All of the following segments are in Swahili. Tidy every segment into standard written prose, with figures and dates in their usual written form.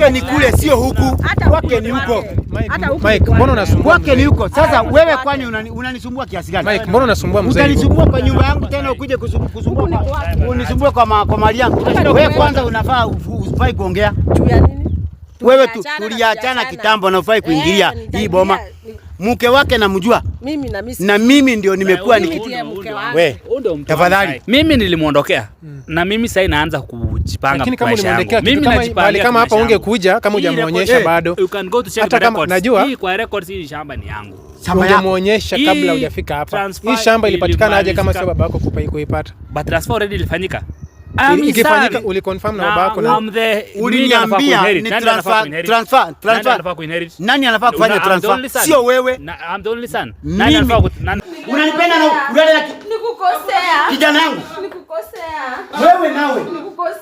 kwake ni kule, sio huku. Kwake ni huko. Mike, mbona unasumbua? Kwake ni huko. Sasa wewe kwani unanisumbua kiasi gani? Mike, mbona unasumbua mzee? Utanisumbua kwa nyumba yangu tena ukuje kusumbua unisumbue kwa mali yangu. Wewe kwanza unafaa ufai kuongea. Juu ya nini? Wewe tuliachana kitambo na ufai kuingilia hii boma. Mke wake namjua. Na mimi ndio nimekuwa nikitia mke wake. Wewe tafadhali. Mimi nilimuondokea. Na mimi sasa inaanza kujipanga. Lakini kama ulimuondokea kama hapa ungekuja kama hujamuonyesha bado. You can go to check the records. Najua hii kwa records hii shamba ni yangu. Ungemuonyesha kabla hujafika hapa. Hii shamba ilipatikana aje kama sio babako kuipata? But transfer already ilifanyika. Ikifanyika uliconfirm na babako na uliniambia ni transfer. Nani anafaa kufanya transfer? Sio wewe. I'm the only son. Nani anafaa unanipenda na ulale nikukosea. Kijana yangu. Nikukosea. Wewe nawe. Nikukosea.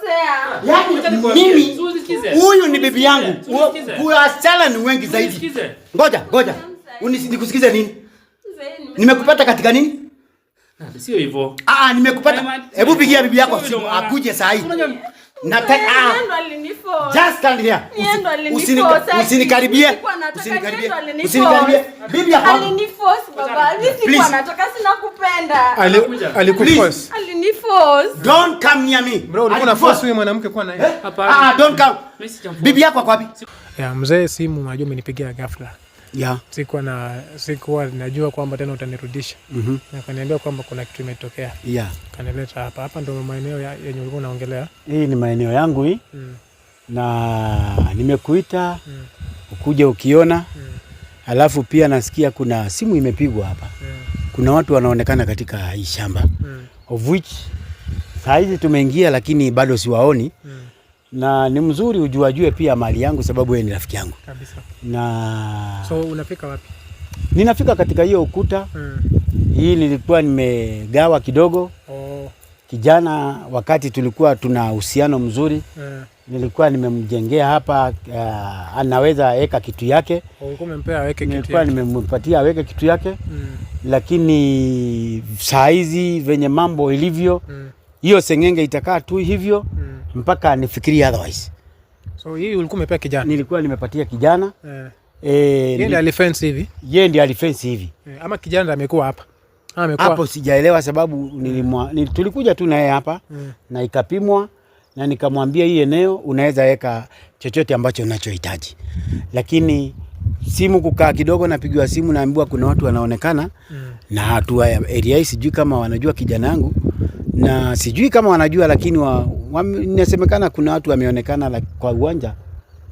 Yaani mimi huyu ni bibi yangu. Wasichana ni wengi zaidi. Ngoja. Nikusikize nini? Nimekupata katika nini? Sio hivyo. Nimekupata. Hebu pigia bibi yako simu akuje saa hii. Just stand here. Usinikariibie. Bibi yako aliniforce baba. Mimi sikuwa nataka, sina kupenda. Alikuforce. Aliniforce. Don't come near me. Bro, ulikuwa unaforce huyu mwanamke kwa na yeye. Don't come. Bibi yako kwa wapi? Mzee simu unajua umenipigia ghafla. Sikuwa najua kwamba tena utanirudisha. Na kaniambia kwamba kuna kitu imetokea. Kanileta hapa. Hapa ndio maeneo yenye ulikuwa unaongelea. Hii ni maeneo yangu hii. Na nimekuita ukuje ukiona. Alafu pia nasikia kuna simu imepigwa hapa. Kuna watu wanaonekana katika hii shamba. Of which saa hizi tumeingia lakini bado siwaoni. Na ni mzuri ujuajue pia mali yangu sababu yeye ni rafiki yangu. Kabisa. So unafika wapi? Ninafika katika hiyo ukuta. Hii nilikuwa nimegawa kidogo. Kijana wakati tulikuwa tuna uhusiano mzuri. Nilikuwa nimemjengea hapa anaweza weka kitu yake. Ulikuwa umempea aweke kitu yake. Nilikuwa nimempatia aweke kitu yake. Lakini saa hizi venye mambo ilivyo hiyo sengenge itakaa tu hivyo mpaka nifikirie otherwise. So hii ulikuwa umepea kijana? Nilikuwa nimepatia kijana. Yeye ndiye alifence hivi? Yeye ndiye alifence hivi. Ama kijana ndiye amekuwa hapa? Hapo sijaelewa sababu tulikuja tu na yeye hapa na ikapimwa na nikamwambia hii eneo unaweza weka chochote ambacho unachohitaji. Lakini simu kukaa kidogo napigiwa simu naambiwa kuna watu wanaonekana na watu area hii sijui kama wanajua kijana yangu. Na sijui kama wanajua lakini inasemekana kuna watu wameonekana kwa uwanja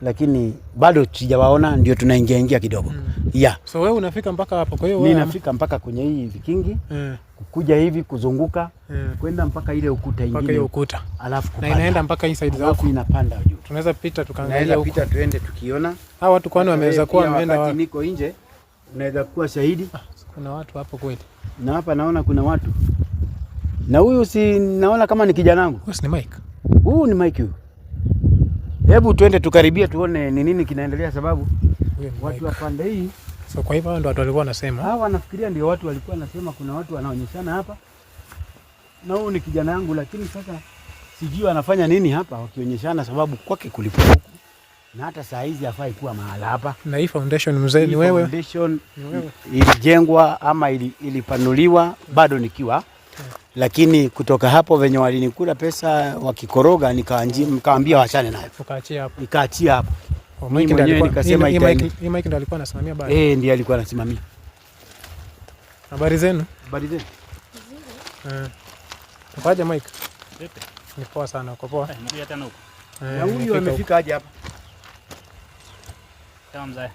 lakini bado sijawaona ndio tunaingia kidogo. So wewe unafika mpaka hapo kwa hiyo wewe? Mimi nafika mpaka kwenye hii vikingi. Kuja hivi kuzunguka kwenda mpaka ile ukuta ingine. Mpaka ile ukuta. Alafu kupanda. Na inaenda mpaka inside zako. Alafu inapanda juu. Tunaweza pita tukaangalia huko. Pita tuende tukiona. Hao watu kwani wameweza kuwa wameenda wapi? Niko nje. Unaweza kuwa shahidi. Kuna watu hapo kweli. Na hapa naona kuna watu. Na huyu si naona kama ni kijana wangu. Huyu ni Mike. Huyu ni Mike huyu. Hebu tuende tukaribia tuone ni nini kinaendelea sababu watu wa pande hii. So kwa hivyo ndio watu walikuwa wanasema. Wanafikiria ndio watu walikuwa wanasema kuna watu wanaonyeshana hapa. Na huyu ni kijana wangu lakini sasa sijui anafanya nini hapa wakionyeshana sababu kwake kulipo huku. Na hata saa hizi hafai kuwa mahala hapa. Na hii foundation mzee ni wewe? Foundation ilijengwa ama ilipanuliwa bado nikiwa. Lakini kutoka hapo venye walinikula pesa wakikoroga nikaambia waachane nayo. Ukaachia hapo. Nikaachia hapo. Mike ndiye nikasema Mike ndiye alikuwa anasimamia bado. Ndiye alikuwa anasimamia. Habari zenu? Habari zenu. Ukaje Mike? Ni poa sana, uko poa? Ndio tena huko. Na huyu amefika aje hapa? Kama mzee.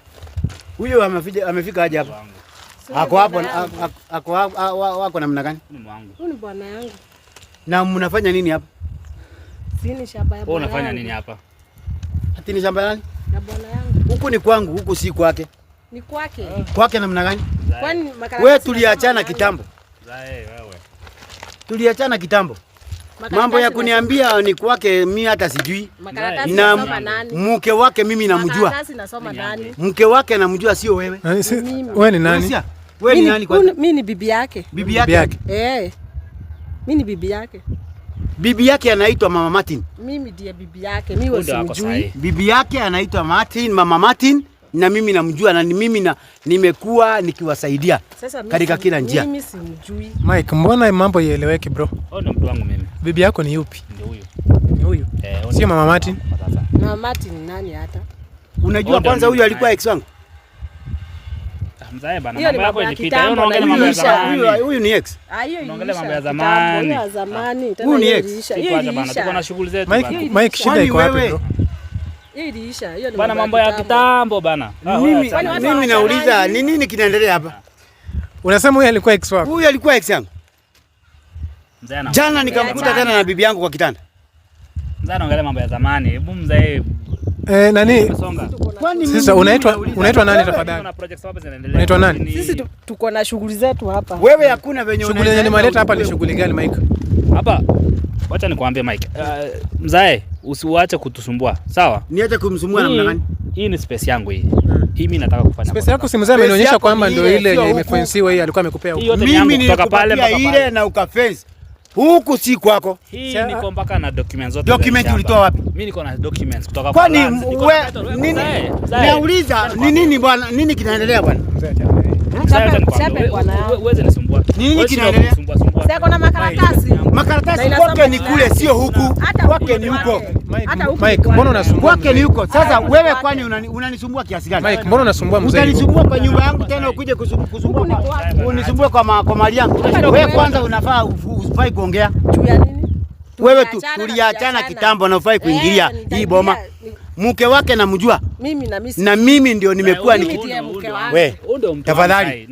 Huyu amefika aje hapa? Ako hapo wako namna gani? Ni mwangu. Huyu ni bwana yangu. Na mnafanya nini hapa? Sini shamba ya bwana. Wewe unafanya nini hapa? Ati ni shamba nani? Ya bwana yangu. Huku ni kwangu, huku si kwake. Ni kwake. Kwake namna gani? Kwani makaratasi. Wewe tuliachana kitambo. Wewe. Tuliachana kitambo. Mambo ya kuniambia ni kwake mimi hata sijui. Na mke wake mimi namjua. Makaratasi nasoma ndani. Mke wake namjua sio wewe. Wewe ni nani? Wewe ni nani kwanza? Mimi ni bibi yake. Bibi yake? Mimi ni bibi yake. Bibi yake anaitwa Mama Martin. Mimi ndiye bibi yake. Mimi simjui. Bibi yake anaitwa Martin, Mama Martin, na mimi namjua na mimi nimekuwa nikiwasaidia katika kila njia. Mimi simjui. Mike, mbona mambo ieleweke bro? Ndo mtu wangu mimi. Bibi yako ni yupi? Ndio huyo. Ni huyo. Sio Mama Martin. Mama Martin ni nani hata? Unajua kwanza huyu alikuwa ex wangu. Mzae bana, mambo yako ilipita. Unaongelea mambo ya zamani. Huyu ni ex. Unaongelea mambo ya zamani. Ya zamani. Huyu ni ex. Kwanza bana, tuko na shughuli zetu bana. Mike, shida iko wapi bro? Hiyo iliisha. Hiyo ni bana, mambo ya kitambo bana. Mimi nauliza ni nini kinaendelea hapa? Unasema huyu alikuwa ex wako? Huyu alikuwa ex yangu. Jana nikamkuta tena na bibi yangu kwa kitanda. Mzae anaongelea mambo ya zamani. Hebu mzae nani? Sasa unaitwa nani tafadhali? Unaitwa nani? Sisi tuko na shughuli zetu hapa. Wewe hakuna venye shughuli yenye nimeleta hapa ni shughuli gani Mike? Hapa wacha nikwambie Mike. Mzae usiuache kutusumbua. Sawa? Niache kumsumbua namna gani? Hii ni space yangu hii. Hii mimi nataka kufanya. Space yako si mzee amenionyesha kwamba ndio ile yenye imefensiwa hii alikuwa amekupea huko. Mimi nilitoka pale mpaka ile na ukafence. Huku si kwako. Hii niko mpaka na documents zote. Document ulitoa wapi? Mimi niko na documents kutoka kwa Lance. Nini? Nauliza ni nini bwana? Nini kinaendelea bwana? Uweze nisumbua. Nini kinaendelea? Sasa kuna makaratasi. Makaratasi kwake ni kule sio huku. Kwake ni huko. Mike, mbona unasumbua? Kwake ni huko. Sasa wewe kwani unanisumbua kiasi gani? Mike, mbona unasumbua mzee? Utanisumbua kwa nyumba yangu tena ukuje kusumbua. Unisumbue kwa mali yangu. Wewe kwanza unafaa ufai kuongea. Juu ya nini? Wewe tuliachana kitambo na ufai kuingilia hii boma. Mke wake namjua. Mimi na mimi ndio nimekuwa wewe. Tafadhali.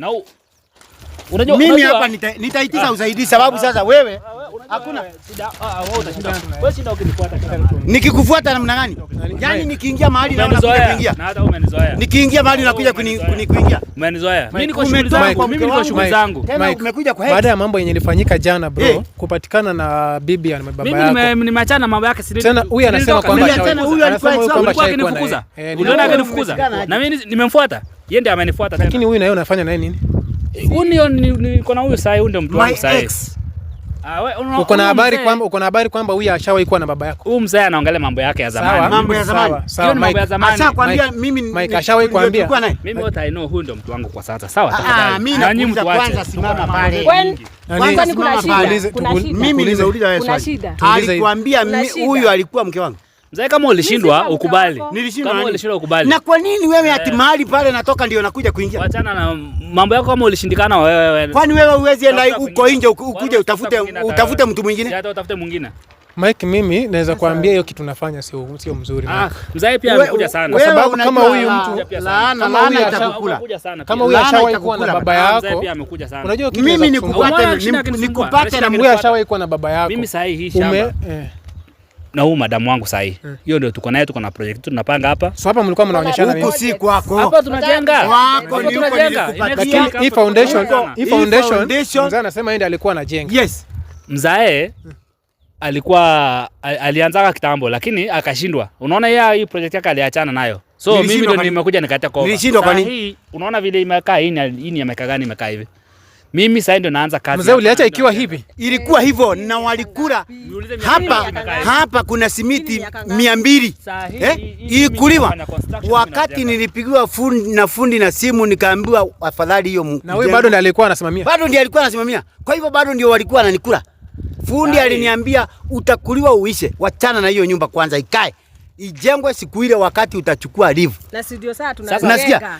Unajua mimi hapa nitaitisha usaidizi sababu sasa wewe hakuna wewe shida ukinifuata nikikufuata namna gani? Yaani nikiingia mahali na unakuja kuingia. Na hata umenizoea. Nikiingia mahali unakuja kuingia. Umenizoea. Mimi niko shughuli zangu, mimi niko shughuli zangu. Tena umekuja kwa baada ya mambo yenye ilifanyika jana bro, kupatikana na bibi na baba yako. Mimi nimeachana na mambo yake siri. Tena huyu anasema kwamba huyu alikuwa akinifukuza. Uliona akinifukuza. Na mimi nimemfuata. Yeye ndiye amenifuata tena. Lakini huyu na yeye unafanya naye nini? Huyu niko na huyu sasa, huyu ndio mtu wangu sasa. Uko na habari kwamba huyu ashawahi kuwa na baba yako? Huyu mzee anaongelea mambo yake ya zamani. Mambo ya zamani. Sawa, mambo ya zamani. Acha kwambia mimi Mike ashawahi kuambia. Mimi what I know, huyu ndio mtu wangu kwa sasa. Sawa, tafadhali. Mimi nakuuliza kwanza simama pale. Kwanza ni kuna shida. Mimi nimeuliza wewe swali. Alikwambia huyu alikuwa mke wangu? Mzee, kama ulishindwa ukubali. Kama ulishindwa ukubali. Na kwa nini wewe ati mahali pale natoka ndio nakuja kuingia? Achana na mambo yako kama ulishindikana wewe. Kwani wewe uwezi enda huko nje ukuje utafute mtu mwingine? Si hata utafute mwingine. Mike, mimi naweza kuambia hiyo kitu unafanya sio mzuri. Mzee pia amekuja sana. Kwa sababu kama huyu mtu laana itakukula. Kama huyu ashawahi kuwa na baba yako. Pia amekuja sana. Unajua mimi nikupate na huyu ashawahi kuwa na baba yako. Mimi sasa hii shamba. Na huyu madamu wangu sasa hii. Hiyo ndio tuko naye, tuko na project tunapanga hapa. So hapa mlikuwa mnaonyeshana nini? Huko si kwako. Hapa tunajenga. Wako ni huko lakini hii foundation mzee anasema yeye ndiye alikuwa anajenga. Yes. Mzae alianza kitambo lakini akashindwa. Unaona yeye hii project yake aliachana nayo. So mimi ndio nimekuja nikata cover. Nilishindwa kwa nini? Unaona vile imekaa hii ni imekaa gani imekaa hivi. Mimi sasa ndio naanza kazi. Mzee uliacha ikiwa hivi? Ilikuwa hivyo na walikula. Hapa kuna simiti 200. Ilikuliwa. Wakati nilipigiwa fundi na simu nikaambiwa afadhali hiyo. Na wewe bado ndiye alikuwa anasimamia? Bado ndiye alikuwa anasimamia. Kwa hivyo bado ndio walikuwa wananikula. Fundi aliniambia utakuliwa uishe. Wachana na hiyo nyumba kwanza ikae. Ijengwe siku ile wakati utachukua leave. Na si ndio sasa tunajenga.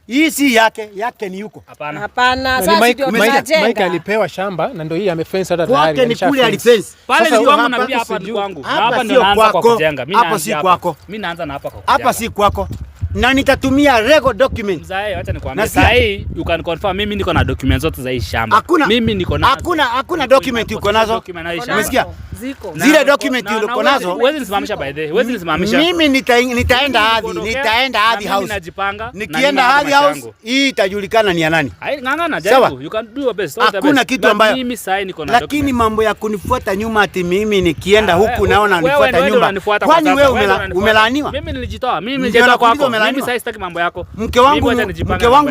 Hii si yake ni yuko. Hapana, sasa ndio tunajenga. Mike alipewa shamba na ndio hii amefence hata tayari. Kwake ni kule alifence. Pale ni kwangu na pia hapa ni kwangu. Hapa ndio naanza kwa kujenga. Hapa si kwako. Mimi naanza na hapa kwa kujenga. Hapa si kwako. Na nitatumia legal document. Mzee, acha nikwambie. Sasa hii you can confirm mimi niko na documents zote za hii shamba. Mimi niko nazo. Hakuna document uko nazo. Umesikia? Zile document uko nazo. Huwezi nisimamisha by the way. Huwezi nisimamisha. Mimi nitaenda hadi house. Ninajipanga. Nikienda hadi house hii itajulikana ni ya nani. Ngangana jaribu. You can do your best. Hakuna kitu ambayo mimi sasa niko na document. Lakini mambo ya kunifuata nyuma ati mimi nikienda huku naona nifuata nyumba. Kwani wewe umelaaniwa? Mimi nilijitoa. Mimi nilijitoa kwako. Mimi sasa sitaki mambo yako. Mke wangu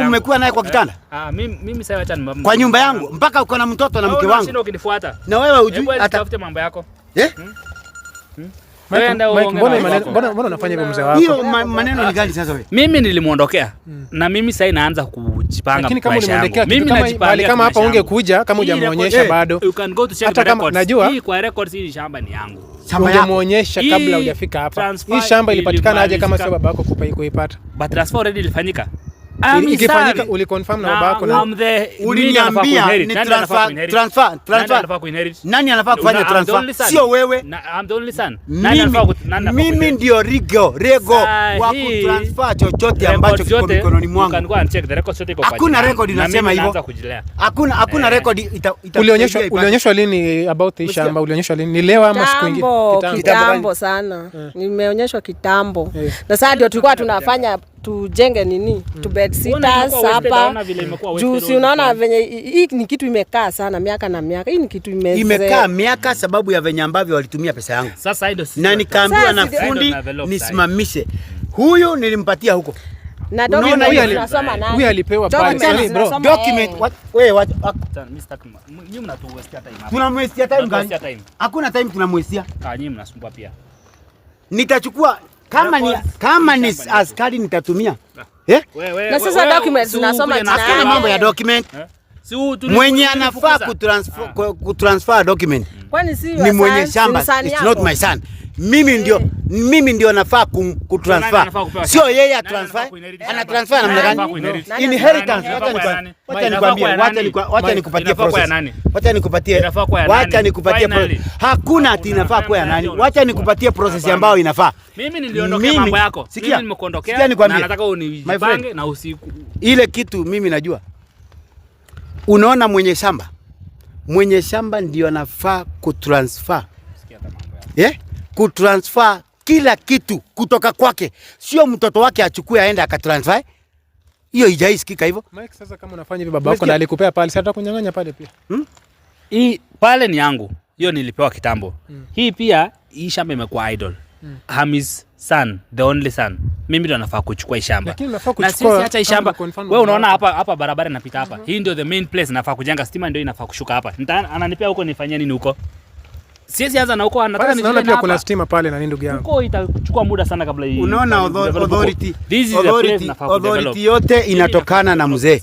mmekuwa naye kwa kitanda? Mimi sasa acha kwa nyumba yangu mpaka uko na mtoto na mke wangu. Sio ukinifuata. Na wewe hujui hata tafute mambo yako. wako. Mbona unafanya hivyo mzee wako? Hiyo maneno ni gani sasa wewe? Mimi nilimuondokea na mimi sasa naanza kujipanga. Lakini kama ulimuondokea mimi najipanga kama hapa ungekuja kama hujamuonyesha bado. You can go to check the records. Najua hii kwa records hii shamba ni yangu. Ungemuonyesha kabla hujafika hapa. Hii shamba ilipatikana aje kama sio baba yako kuipata? But transfer already ilifanyika. Ikifanyika uliconfirm na baba yako na uliniambia ni transfer. Nani anafaa kufanya transfer? Sio wewe. I'm the only son. Mimi ndio rego wa kutransfer chochote ambacho kiko mikononi mwangu. Hakuna record inasema hivyo. Hakuna record Ulionyeshwa lini about hii shamba? Ulionyeshwa lini? Ni leo ama siku nyingine? Kitambo sana. Nimeonyeshwa kitambo. Na sasa ndio tulikuwa tunafanya tujenge nini? Tu bed sitters hapa. Juu unaona venye hii ni kitu imekaa sana miaka na miaka. Hii ni kitu imekaa miaka sababu ya venye ambavyo walitumia pesa yangu. Sasa ndio na nikaambiwa na fundi nisimamishe. Huyu nilimpatia huko. Na document tunasoma nani? Huyu alipewa pale bro. Document wewe nyinyi mnatuwestia time hapa. Tunamwestia time gani? Hakuna time tunamwestia. Nyinyi mnasumbua pia. Nitachukua kama ni askari nitatumia. Na sasa document tunasoma jina. Hakuna mambo ya document. Mwenye anafaa kutransfer document. Kwani si ni mwenye shamba. It's not my son. Mimi ndio nafaa kutransfer. Sio yeye atransfer. Ana transfer namna gani? Inheritance. Wacha nikupatie process. Wacha nikupatie process. Hakuna ati inafaa kwa nani. Wacha nikupatie process ambayo inafaa. Mimi niliondokea mambo yako. Mimi nimekuondokea na nataka unipange na usiku. Ile kitu mimi najua. Unaona mwenye shamba ndio anafaa kutransfer. Kutransfer kila kitu kutoka kwake, sio mtoto wake achukue aende akatransfer. Hiyo haijasikika hivyo. Mike, sasa kama unafanya hivi baba yako na alikupea pale, sasa kunyang'anya pale pia. Hii pale ni yangu. Hiyo nilipewa kitambo. Hii pia hii shamba imekuwa idle. Hamis son, the only son. Mimi ndo nafaa kuchukua hii shamba. Na sisi acha hii shamba. Wewe unaona hapa barabara inapita hapa. Hii ndio the main place nafaa kujenga, stima ndio inafaa kushuka hapa. Ananipea huko nifanyie nini huko? Siwezi anza na huko, anataka nijue hapa. Pia kuna stima pale na ndugu yangu. Huko itachukua muda sana kabla hii. Unaona authority yote inatokana na mzee.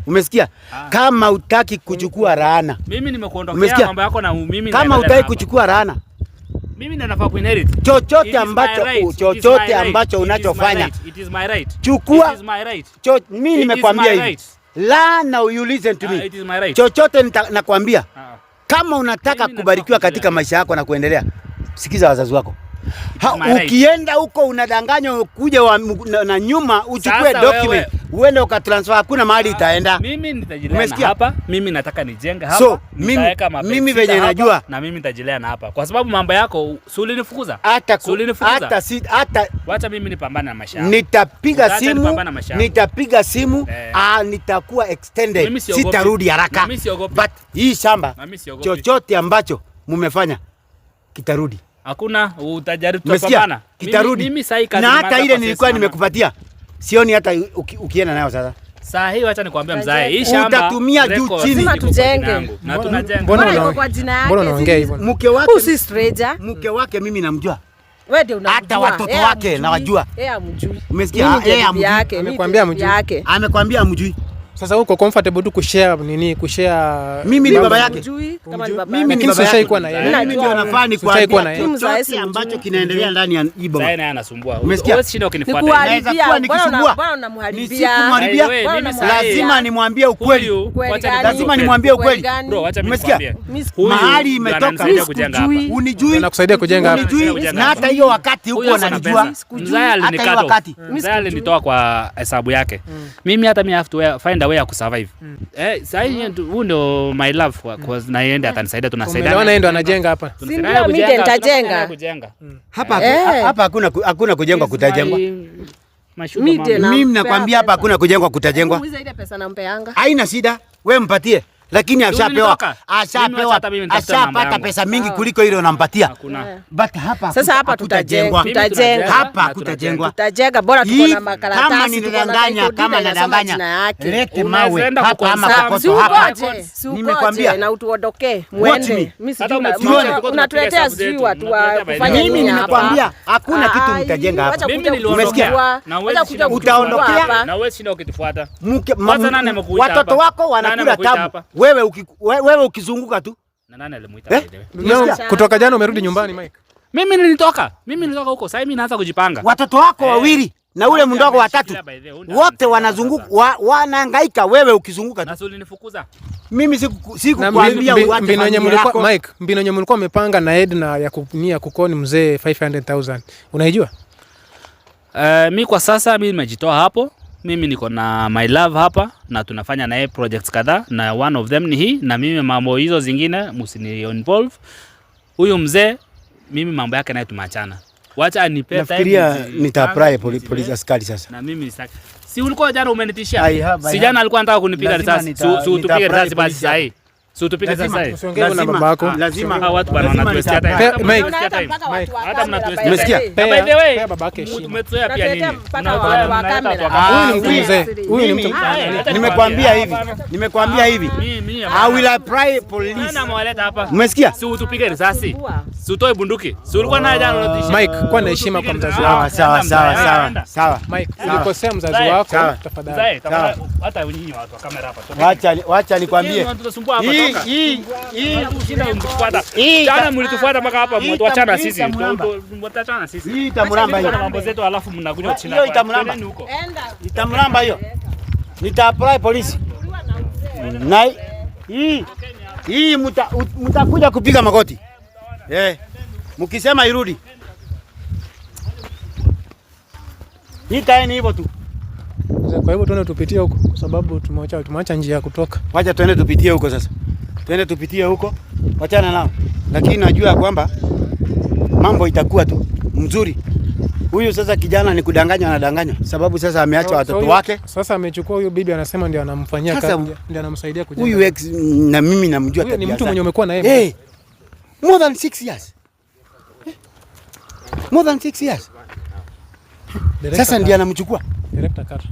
Umesikia? Kama hutaki kuchukua laana. Mimi nimekuondokea mambo yako na mimi na kama hutaki kuchukua laana. Mimi ndo nafaa kuinherit. Chochote ambacho unachofanya. It is my right. Chukua. It is my right. Mimi nimekwambia hivi. Laana, you listen to me. It is my right. Chochote nakwambia. Kama unataka kubarikiwa katika maisha yako na kuendelea, sikiza wazazi wako. Ukienda huko unadanganywa kuja na nyuma uchukue document uende ukatransfer, hakuna mahali itaenda. Mimi nitajilea na hapa, mimi nataka nijenge hapa. So mimi venye najua na mimi nitajilea na hapa. Kwa sababu mambo yako ulinifukuza. Hata wacha mimi nipambane na maisha yangu. Nitapiga simu, nitakuwa extended. Sitarudi haraka. But hii shamba chochote ambacho mumefanya kitarudi. Hakuna utajaribu kupambana. Kitarudi. Mimi sahi kazi na hata ile nilikuwa nimekupatia. Sioni hata ukienda nayo sasa. Saa hii wacha nikwambie mzae, hii shamba utatumia juu chini tujenge. Na tunajenga. Mbona kwa jina yake? Mbona unaongea hivyo? Si stranger. Mke wake mimi namjua. Wewe ndio unamjua. Hata watoto wake nawajua. Yeye amjui. Umesikia? Yeye amjui. Amekwambia amjui. Amekwambia amjui. Sasa uko comfortable tu kushare nini? Kushare mimi ni baba yake. Kama ni baba. Mimi ni baba yake kwa na yeye. Mimi ndio nafaa ni kwa mzazi ambacho kinaendelea ndani ya hii boma. Sasa naye anasumbua. Umesikia? Wewe shinda ukinifuata. Naweza kuwa nikisumbua. Bwana unamharibia. Lazima nimwambie ukweli. Lazima nimwambie ukweli. Bro, acha mimi nikwambie. Mahali imetoka unijui. Nakusaidia kujenga hapa. Na hata hiyo wakati huko unanijua. Mzee alinitoa kwa hesabu yake. Mimi hata mimi have to find a way ya kusurvive. Sasa huu ndio my love kwa na yeye atanisaidia, tunasaidiana. Unaona yeye ndo anajenga hapa. Ndio mimi nitajenga. Hapa hakuna kujengwa kutajengwa. Mimi nakwambia hapa hakuna kujengwa kutajengwa. Muulize ile pesa nampeanga. Haina shida. Wewe mpatie. lakini ashapata pesa mingi kuliko ile unampatia. But hapa sasa hapa tutajengwa. Hapa kutajengwa. Tutajenga bora tuko na makaratasi, kama nadanganya. Lete mawe hapa ama kokoto hapa. Nimekwambia na utuondokee muende. Mimi sijui unatuletea sijui watu wa kufanya nini. Mimi nimekwambia hakuna kitu mtajenga hapa. Mimi niliongea na wewe utaondokea na wewe shinda ukitufuata. Watoto wako wanakula tabu. Wewe ukizunguka tu. Na nani alimuita wewe? Kutoka jana umerudi nyumbani Mike? Mimi nilitoka huko. Sasa mimi naanza kujipanga. Watoto wako wawili na ule mdogo wa tatu wote wanazunguka wanahangaika, wewe ukizunguka tu. Na ulinifukuza. Mimi sikukwambia uache mbinu yenye mlikuwa Mike, mbinu yenye mlikuwa mmepanga na Edna ya kunia kukoni mzee 500,000. Unaijua? Mimi kwa sasa mimi nimejitoa hapo. Mimi niko na my love hapa na tunafanya naye projects kadhaa na one of them ni hii, na mimi mambo hizo zingine msini involve. Huyu mzee mimi mambo yake naye tumeachana. Wacha anipe time. Nafikiria nita-apply police askari sasa. Na mimi nisaki. Si ulikuwa jana umenitishia? Si jana alikuwa anataka kunipiga risasi. Si utupige risasi basi sasa hii. Si utupige risasi. Usiongee na baba yako. Lazima watu bana wanatuestia time. Hata mnatuestia. Umesikia? By the way, baba yake heshima. Umezoea pia nini? Huyu ni mtu. Nimekwambia hivi. I will apply police. Nani mwaleta hapa? Umesikia? Si utupige risasi. Si utoe bunduki. Si ulikuwa naye jana unatishia. Mike, kwa na heshima kwa mzazi wako. Sawa. Mike, ulikosea mzazi wako, tafadhali. Hata nyinyi watu wa kamera hapa. Wacha nikwambie. Hii jana mlitufuata mpaka hapa, mtuachana sisi. Mtuachana sisi. Hii itamramba hiyo. Mambo zetu alafu mnakuja chini hapa. Itamramba hiyo. Nita-apply polisi. Na hii mtakuja kupiga magoti. Mkisema irudi. Hii kaeni hivyo tu. Kwa hivyo tuende tupitie huko kwa sababu tumeacha njia ya kutoka. Wacha tuende tupitie huko sasa. Tuende tupitie huko. Wachana nao. Lakini najua kwamba mambo itakuwa tu mzuri. Huyu sasa kijana ni kudanganya, anadanganya sababu sasa ameacha watoto wake. Sasa amechukua huyo bibi, anasema ndio anamfanyia kazi, ndio anamsaidia kujenga. Huyu ex na mimi namjua tabia. Ni mtu mwenye umekuwa na yeye. More than 6 years. More than 6 years. Sasa ndio anamchukua. Director Kata.